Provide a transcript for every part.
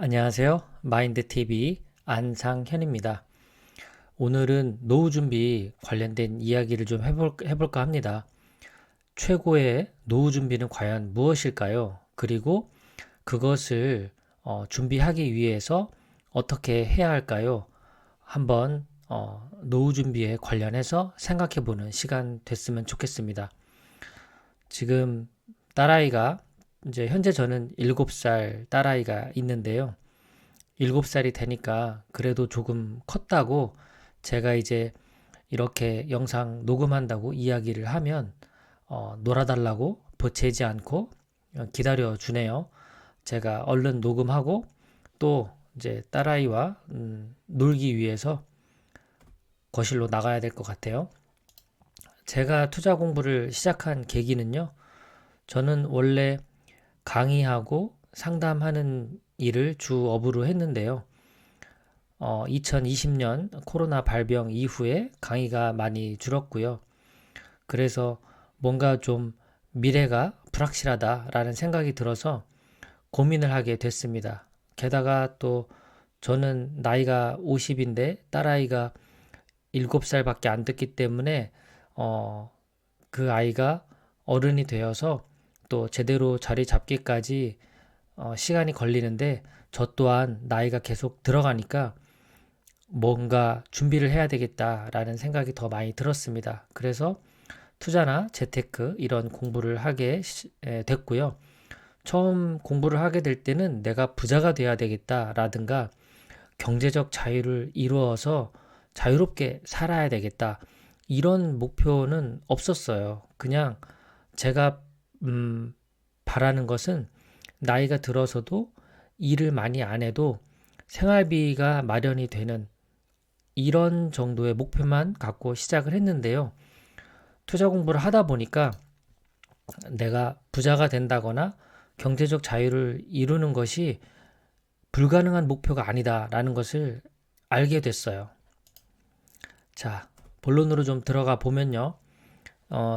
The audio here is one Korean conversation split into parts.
안녕하세요. 마인드TV 안상현입니다. 오늘은 노후 준비 관련된 이야기를 좀 해볼까 합니다. 최고의 노후 준비는 과연 무엇일까요? 그리고 그것을 준비하기 위해서 어떻게 해야 할까요? 한번 노후 준비에 관련해서 생각해보는 시간 됐으면 좋겠습니다. 지금 딸아이가 이제 현재 저는 7살 딸아이가 있는데요. 7살이 되니까 그래도 조금 컸다고 제가 이제 이렇게 영상 녹음한다고 이야기를 하면 놀아달라고 보채지 않고 기다려 주네요. 제가 얼른 녹음하고 또 이제 딸아이와 놀기 위해서 거실로 나가야 될 것 같아요. 제가 투자 공부를 시작한 계기는요. 저는 원래 강의하고 상담하는 일을 주 업으로 했는데요. 2020년 코로나 발병 이후에 강의가 많이 줄었고요. 그래서 뭔가 좀 미래가 불확실하다라는 생각이 들어서 고민을 하게 됐습니다. 게다가 또 저는 나이가 50인데 딸아이가 7살밖에 안 됐기 때문에 그 아이가 어른이 되어서 또 제대로 자리 잡기까지 시간이 걸리는데 저 또한 나이가 계속 들어가니까 뭔가 준비를 해야 되겠다라는 생각이 더 많이 들었습니다. 그래서 투자나 재테크 이런 공부를 하게 됐고요. 처음 공부를 하게 될 때는 내가 부자가 돼야 되겠다라든가 경제적 자유를 이루어서 자유롭게 살아야 되겠다. 이런 목표는 없었어요. 그냥 제가 바라는 것은 나이가 들어서도 일을 많이 안 해도 생활비가 마련이 되는 이런 정도의 목표만 갖고 시작을 했는데요. 투자 공부를 하다 보니까 내가 부자가 된다거나 경제적 자유를 이루는 것이 불가능한 목표가 아니다라는 것을 알게 됐어요. 자, 본론으로 좀 들어가 보면요.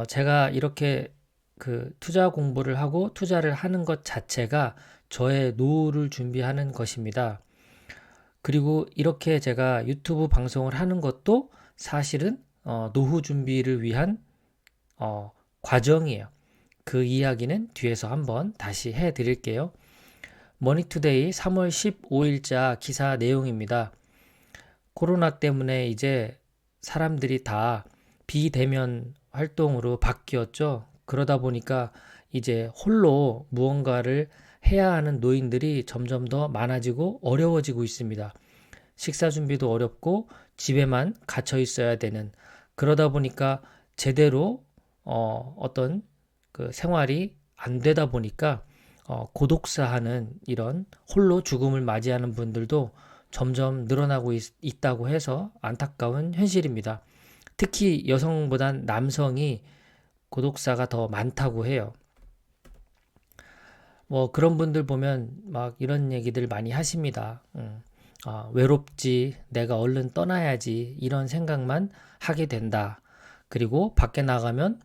제가 이렇게 그 투자 공부를 하고 투자를 하는 것 자체가 저의 노후를 준비하는 것입니다. 그리고 이렇게 제가 유튜브 방송을 하는 것도 사실은 노후 준비를 위한 과정이에요. 그 이야기는 뒤에서 한번 다시 해드릴게요. 머니투데이 3월 15일자 기사 내용입니다. 코로나 때문에 이제 사람들이 다 비대면 활동으로 바뀌었죠. 그러다 보니까 이제 홀로 무언가를 해야 하는 노인들이 점점 더 많아지고 어려워지고 있습니다. 식사 준비도 어렵고 집에만 갇혀 있어야 되는 그러다 보니까 제대로 어떤 그 생활이 안 되다 보니까 고독사하는 이런 홀로 죽음을 맞이하는 분들도 점점 늘어나고 있다고 해서 안타까운 현실입니다. 특히 여성보단 남성이 고독사가 더 많다고 해요. 뭐 그런 분들 보면 막 이런 얘기들 많이 하십니다. 외롭지, 내가 얼른 떠나야지 이런 생각만 하게 된다. 그리고 밖에 나가면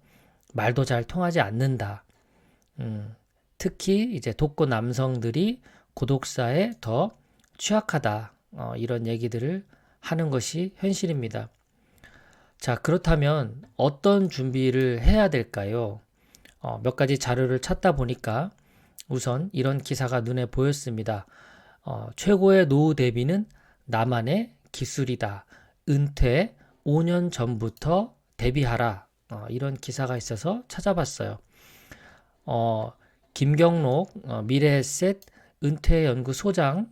말도 잘 통하지 않는다. 특히 이제 독거 남성들이 고독사에 더 취약하다. 이런 얘기들을 하는 것이 현실입니다. 자, 그렇다면 어떤 준비를 해야 될까요? 몇 가지 자료를 찾다 보니까 우선 이런 기사가 눈에 보였습니다. 최고의 노후 대비는 나만의 기술이다. 은퇴 5년 전부터 대비하라. 이런 기사가 있어서 찾아봤어요. 김경록 미래에셋 은퇴연구소장님이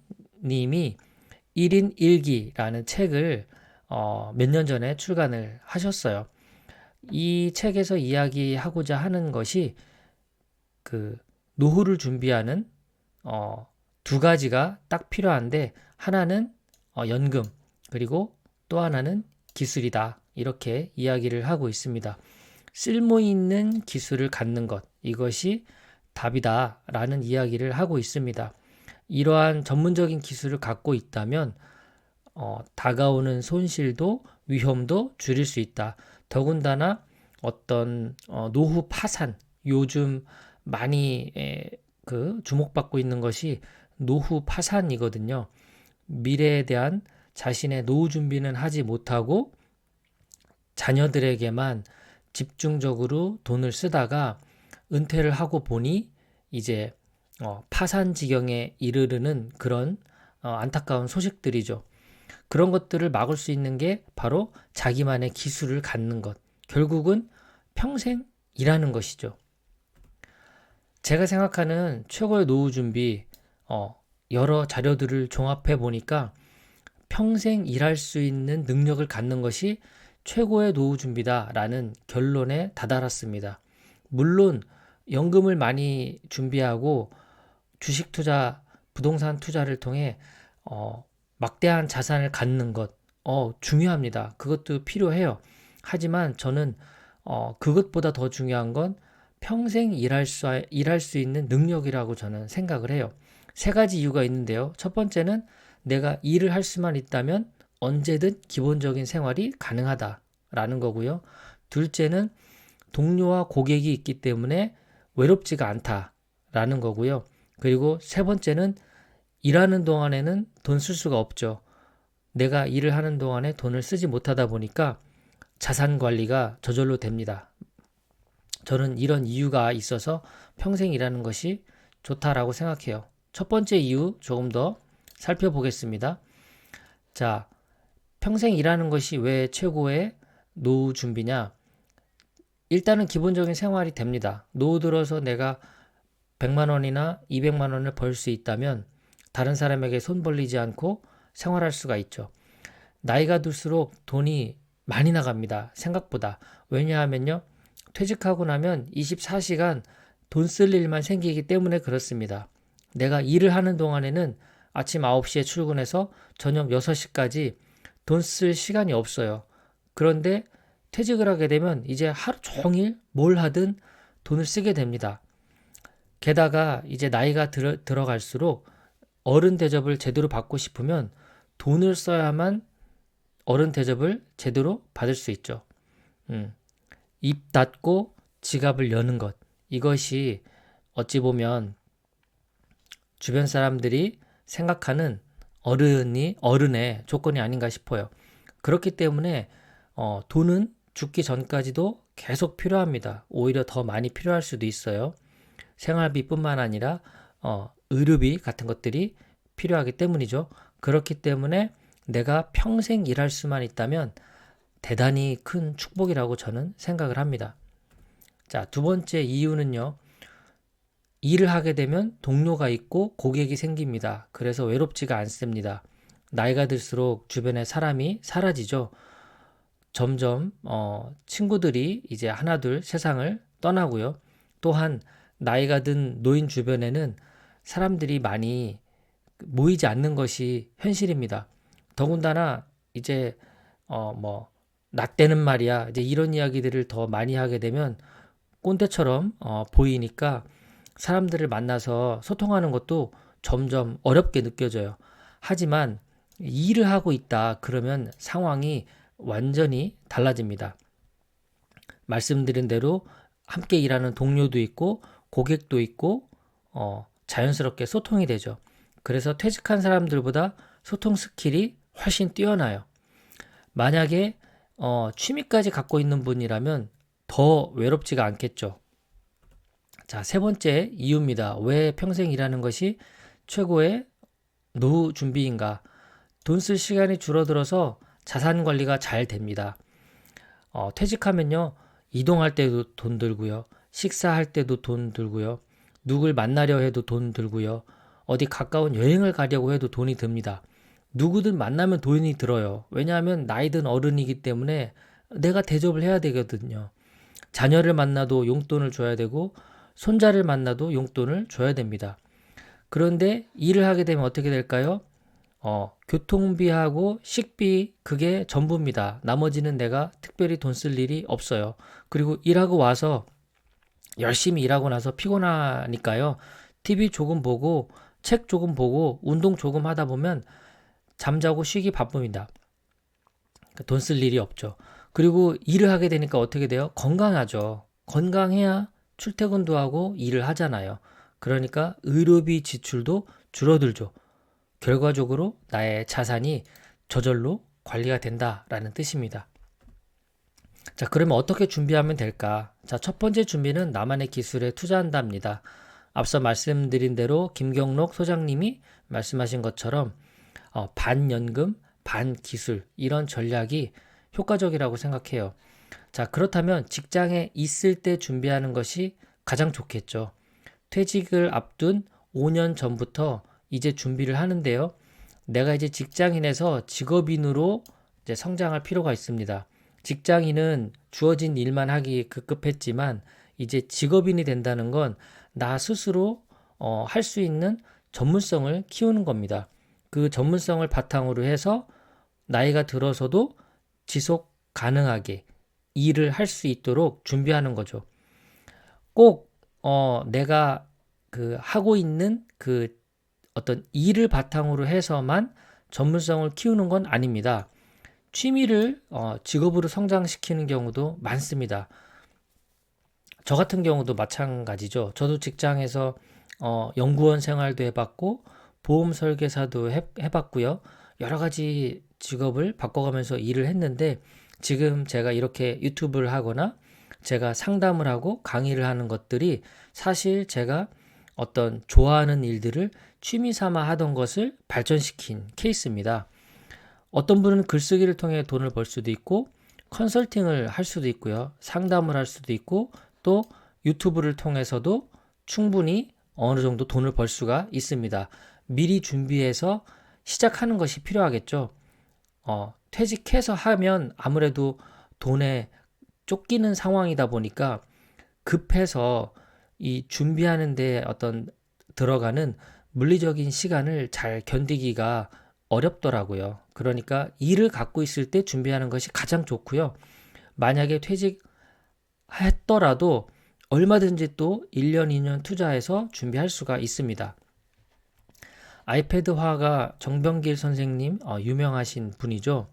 1인 1기라는 책을 몇 년 전에 출간을 하셨어요. 이 책에서 이야기하고자 하는 것이 그 노후를 준비하는 두 가지가 딱 필요한데 하나는 연금 그리고 또 하나는 기술이다. 이렇게 이야기를 하고 있습니다. 쓸모 있는 기술을 갖는 것 이것이 답이다 라는 이야기를 하고 있습니다. 이러한 전문적인 기술을 갖고 있다면 다가오는 손실도 위험도 줄일 수 있다. 더군다나 어떤 노후 파산 요즘 많이 그 주목받고 있는 것이 노후 파산이거든요. 미래에 대한 자신의 노후 준비는 하지 못하고 자녀들에게만 집중적으로 돈을 쓰다가 은퇴를 하고 보니 이제 파산 지경에 이르르는 그런 안타까운 소식들이죠. 그런 것들을 막을 수 있는 게 바로 자기만의 기술을 갖는 것. 결국은 평생 일하는 것이죠. 제가 생각하는 최고의 노후 준비, 여러 자료들을 종합해 보니까 평생 일할 수 있는 능력을 갖는 것이 최고의 노후 준비다라는 결론에 다다랐습니다. 물론 연금을 많이 준비하고 주식 투자, 부동산 투자를 통해 막대한 자산을 갖는 것, 중요합니다. 그것도 필요해요. 하지만 저는 그것보다 더 중요한 건 평생 일할 수 있는 능력이라고 저는 생각을 해요. 세 가지 이유가 있는데요. 첫 번째는 내가 일을 할 수만 있다면 언제든 기본적인 생활이 가능하다라는 거고요. 둘째는 동료와 고객이 있기 때문에 외롭지가 않다라는 거고요. 그리고 세 번째는 일하는 동안에는 돈 쓸 수가 없죠. 내가 일을 하는 동안에 돈을 쓰지 못하다 보니까 자산 관리가 저절로 됩니다. 저는 이런 이유가 있어서 평생 일하는 것이 좋다라고 생각해요. 첫 번째 이유 조금 더 살펴보겠습니다. 자, 평생 일하는 것이 왜 최고의 노후 준비냐? 일단은 기본적인 생활이 됩니다. 노후 들어서 내가 100만 원이나 200만 원을 벌 수 있다면 다른 사람에게 손 벌리지 않고 생활할 수가 있죠. 나이가 들수록 돈이 많이 나갑니다. 생각보다. 왜냐하면요. 퇴직하고 나면 24시간 돈 쓸 일만 생기기 때문에 그렇습니다. 내가 일을 하는 동안에는 아침 9시에 출근해서 저녁 6시까지 돈 쓸 시간이 없어요. 그런데 퇴직을 하게 되면 이제 하루 종일 뭘 하든 돈을 쓰게 됩니다. 게다가 이제 나이가 들어갈수록 어른 대접을 제대로 받고 싶으면 돈을 써야만 어른 대접을 제대로 받을 수 있죠. 입 닫고 지갑을 여는 것. 이것이 어찌 보면 주변 사람들이 생각하는 어른의 조건이 아닌가 싶어요. 그렇기 때문에 돈은 죽기 전까지도 계속 필요합니다. 오히려 더 많이 필요할 수도 있어요. 생활비뿐만 아니라 의료비 같은 것들이 필요하기 때문이죠. 그렇기 때문에 내가 평생 일할 수만 있다면 대단히 큰 축복이라고 저는 생각을 합니다. 자, 두 번째 이유는요. 일을 하게 되면 동료가 있고 고객이 생깁니다. 그래서 외롭지가 않습니다. 나이가 들수록 주변에 사람이 사라지죠. 점점 친구들이 이제 하나둘 세상을 떠나고요. 또한 나이가 든 노인 주변에는 사람들이 많이 모이지 않는 것이 현실입니다. 더군다나 이제 나 때는 말이야 이제 이런 이야기들을 더 많이 하게 되면 꼰대처럼 보이니까 사람들을 만나서 소통하는 것도 점점 어렵게 느껴져요. 하지만 일을 하고 있다 그러면 상황이 완전히 달라집니다. 말씀드린 대로 함께 일하는 동료도 있고 고객도 있고 자연스럽게 소통이 되죠. 그래서 퇴직한 사람들보다 소통 스킬이 훨씬 뛰어나요. 만약에 취미까지 갖고 있는 분이라면 더 외롭지가 않겠죠. 자, 세 번째 이유입니다. 왜 평생 일하는 것이 최고의 노후 준비인가? 돈 쓸 시간이 줄어들어서 자산 관리가 잘 됩니다. 퇴직하면요, 이동할 때도 돈 들고요, 식사할 때도 돈 들고요, 누굴 만나려 해도 돈 들고요, 어디 가까운 여행을 가려고 해도 돈이 듭니다. 누구든 만나면 돈이 들어요. 왜냐하면 나이 든 어른이기 때문에 내가 대접을 해야 되거든요. 자녀를 만나도 용돈을 줘야 되고 손자를 만나도 용돈을 줘야 됩니다. 그런데 일을 하게 되면 어떻게 될까요? 교통비하고 식비 그게 전부입니다. 나머지는 내가 특별히 돈 쓸 일이 없어요. 그리고 일하고 와서 열심히 일하고 나서 피곤하니까요. TV 조금 보고 책 조금 보고 운동 조금 하다 보면 잠자고 쉬기 바쁩니다. 돈 쓸 일이 없죠. 그리고 일을 하게 되니까 어떻게 돼요? 건강하죠. 건강해야 출퇴근도 하고 일을 하잖아요. 그러니까 의료비 지출도 줄어들죠. 결과적으로 나의 자산이 저절로 관리가 된다라는 뜻입니다. 자, 그러면 어떻게 준비하면 될까? 자, 첫 번째 준비는 나만의 기술에 투자한답니다. 앞서 말씀드린 대로 김경록 소장님이 말씀하신 것처럼 반연금, 반기술 이런 전략이 효과적이라고 생각해요. 자, 그렇다면 직장에 있을 때 준비하는 것이 가장 좋겠죠. 퇴직을 앞둔 5년 전부터 이제 준비를 하는데요. 내가 이제 직장인에서 직업인으로 이제 성장할 필요가 있습니다. 직장인은 주어진 일만 하기 급급했지만 이제 직업인이 된다는 건 나 스스로 할 수 있는 전문성을 키우는 겁니다. 그 전문성을 바탕으로 해서 나이가 들어서도 지속 가능하게 일을 할 수 있도록 준비하는 거죠. 꼭 내가 그 하고 있는 그 어떤 일을 바탕으로 해서만 전문성을 키우는 건 아닙니다. 취미를 직업으로 성장시키는 경우도 많습니다. 저 같은 경우도 마찬가지죠. 저도 직장에서 연구원 생활도 해봤고 보험 설계사도 해봤고요. 여러 가지 직업을 바꿔가면서 일을 했는데 지금 제가 이렇게 유튜브를 하거나 제가 상담을 하고 강의를 하는 것들이 사실 제가 어떤 좋아하는 일들을 취미 삼아 하던 것을 발전시킨 케이스입니다. 어떤 분은 글쓰기를 통해 돈을 벌 수도 있고 컨설팅을 할 수도 있고요. 상담을 할 수도 있고 또 유튜브를 통해서도 충분히 어느 정도 돈을 벌 수가 있습니다. 미리 준비해서 시작하는 것이 필요하겠죠. 퇴직해서 하면 아무래도 돈에 쫓기는 상황이다 보니까 급해서 이 준비하는데 어떤 들어가는 물리적인 시간을 잘 견디기가 어렵더라고요. 그러니까 일을 갖고 있을 때 준비하는 것이 가장 좋고요. 만약에 퇴직했더라도 얼마든지 또 1년, 2년 투자해서 준비할 수가 있습니다. 아이패드화가 정병길 선생님 유명하신 분이죠.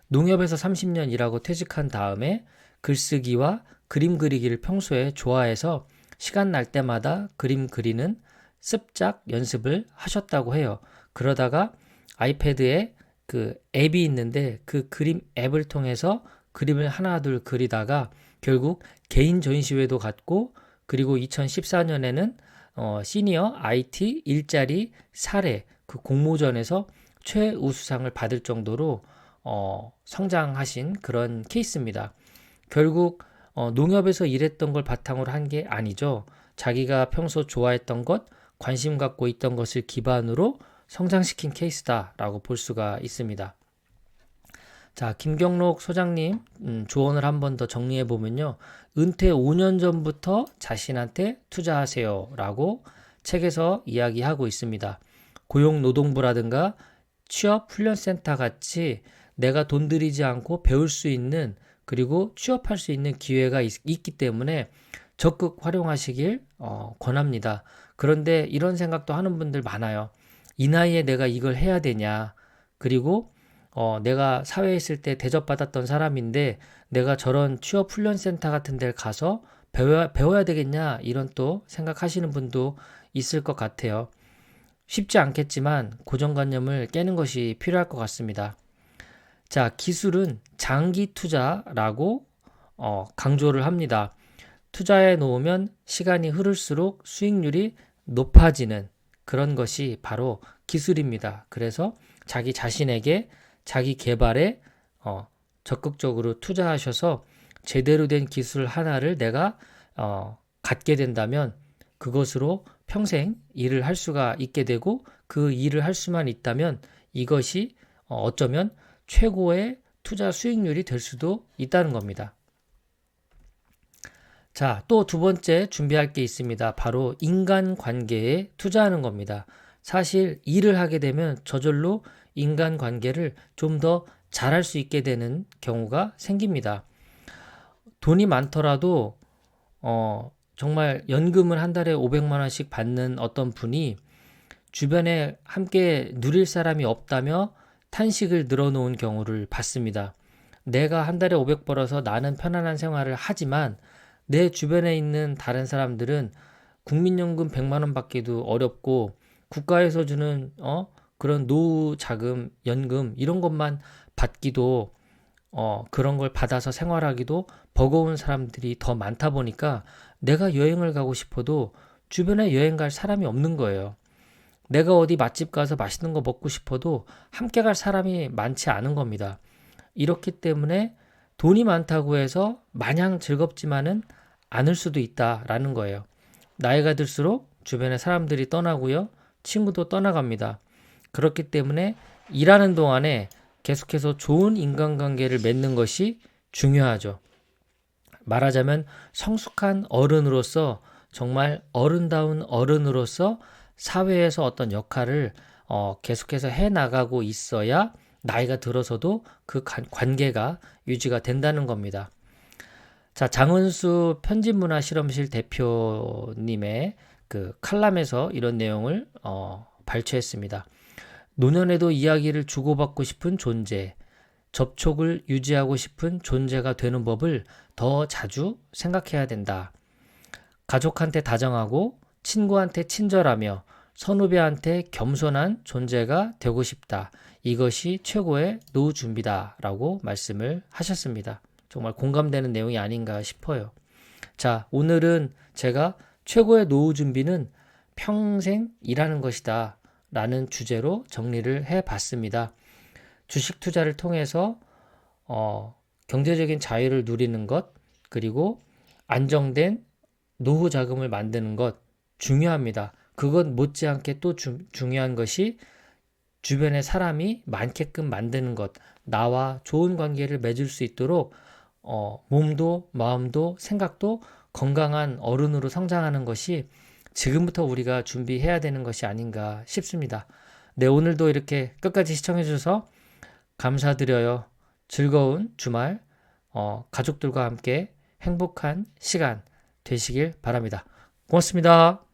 농협에서 30년 일하고 퇴직한 다음에 글쓰기와 그림 그리기를 평소에 좋아해서 시간 날 때마다 그림 그리는 습작 연습을 하셨다고 해요. 그러다가 아이패드에 그 앱이 있는데 그 그림 앱을 통해서 그림을 하나 둘 그리다가 결국 개인 전시회도 갔고 그리고 2014년에는 시니어 IT 일자리 사례 그 공모전에서 최우수상을 받을 정도로 성장하신 그런 케이스입니다. 결국 농협에서 일했던 걸 바탕으로 한 게 아니죠. 자기가 평소 좋아했던 것, 관심 갖고 있던 것을 기반으로 성장시킨 케이스다라고 볼 수가 있습니다. 자, 김경록 소장님 조언을 한 번 더 정리해 보면요. 은퇴 5년 전부터 자신한테 투자하세요 라고 책에서 이야기하고 있습니다. 고용노동부라든가 취업훈련센터 같이 내가 돈 들이지 않고 배울 수 있는 그리고 취업할 수 있는 기회가 있기 때문에 적극 활용하시길 권합니다. 그런데 이런 생각도 하는 분들 많아요. 이 나이에 내가 이걸 해야 되냐. 그리고 내가 사회에 있을 때 대접받았던 사람인데 내가 저런 취업훈련센터 같은 데를 가서 배워야 되겠냐 이런 또 생각하시는 분도 있을 것 같아요. 쉽지 않겠지만 고정관념을 깨는 것이 필요할 것 같습니다. 자, 기술은 장기 투자라고 강조를 합니다. 투자해 놓으면 시간이 흐를수록 수익률이 높아지는 그런 것이 바로 기술입니다. 그래서 자기 자신에게 자기 개발에 적극적으로 투자하셔서 제대로 된 기술 하나를 내가 갖게 된다면 그것으로 평생 일을 할 수가 있게 되고 그 일을 할 수만 있다면 이것이 어쩌면 최고의 투자 수익률이 될 수도 있다는 겁니다. 자, 또 두 번째 준비할 게 있습니다. 바로 인간관계에 투자하는 겁니다. 사실 일을 하게 되면 저절로 인간관계를 좀 더 잘할 수 있게 되는 경우가 생깁니다. 돈이 많더라도 정말 연금을 한 달에 500만 원씩 받는 어떤 분이 주변에 함께 누릴 사람이 없다며 탄식을 늘어놓은 경우를 봤습니다. 내가 한 달에 500 벌어서 나는 편안한 생활을 하지만 내 주변에 있는 다른 사람들은 국민연금 100만 원 받기도 어렵고 국가에서 주는 그런 노후 자금, 연금 이런 것만 받기도 그런 걸 받아서 생활하기도 버거운 사람들이 더 많다 보니까 내가 여행을 가고 싶어도 주변에 여행 갈 사람이 없는 거예요. 내가 어디 맛집 가서 맛있는 거 먹고 싶어도 함께 갈 사람이 많지 않은 겁니다. 이렇기 때문에 돈이 많다고 해서 마냥 즐겁지만은 않을 수도 있다라는 거예요. 나이가 들수록 주변에 사람들이 떠나고요. 친구도 떠나갑니다. 그렇기 때문에 일하는 동안에 계속해서 좋은 인간관계를 맺는 것이 중요하죠. 말하자면 성숙한 어른으로서 정말 어른다운 어른으로서 사회에서 어떤 역할을 계속해서 해 나가고 있어야 나이가 들어서도 그 관계가 유지가 된다는 겁니다. 자, 장은수 편집문화실험실 대표님의 그 칼럼에서 이런 내용을 발췌했습니다. 노년에도 이야기를 주고받고 싶은 존재, 접촉을 유지하고 싶은 존재가 되는 법을 더 자주 생각해야 된다. 가족한테 다정하고 친구한테 친절하며 선후배한테 겸손한 존재가 되고 싶다. 이것이 최고의 노후 준비다. 라고 말씀을 하셨습니다. 정말 공감되는 내용이 아닌가 싶어요. 자, 오늘은 제가 최고의 노후 준비는 평생 일하는 것이다. 라는 주제로 정리를 해 봤습니다. 주식 투자를 통해서 경제적인 자유를 누리는 것, 그리고 안정된 노후 자금을 만드는 것 중요합니다. 그것 못지않게 또 중요한 것이 주변에 사람이 많게끔 만드는 것, 나와 좋은 관계를 맺을 수 있도록 몸도 마음도 생각도 건강한 어른으로 성장하는 것이 지금부터 우리가 준비해야 되는 것이 아닌가 싶습니다. 네, 오늘도 이렇게 끝까지 시청해 주셔서 감사드려요. 즐거운 주말, 가족들과 함께 행복한 시간 되시길 바랍니다. 고맙습니다.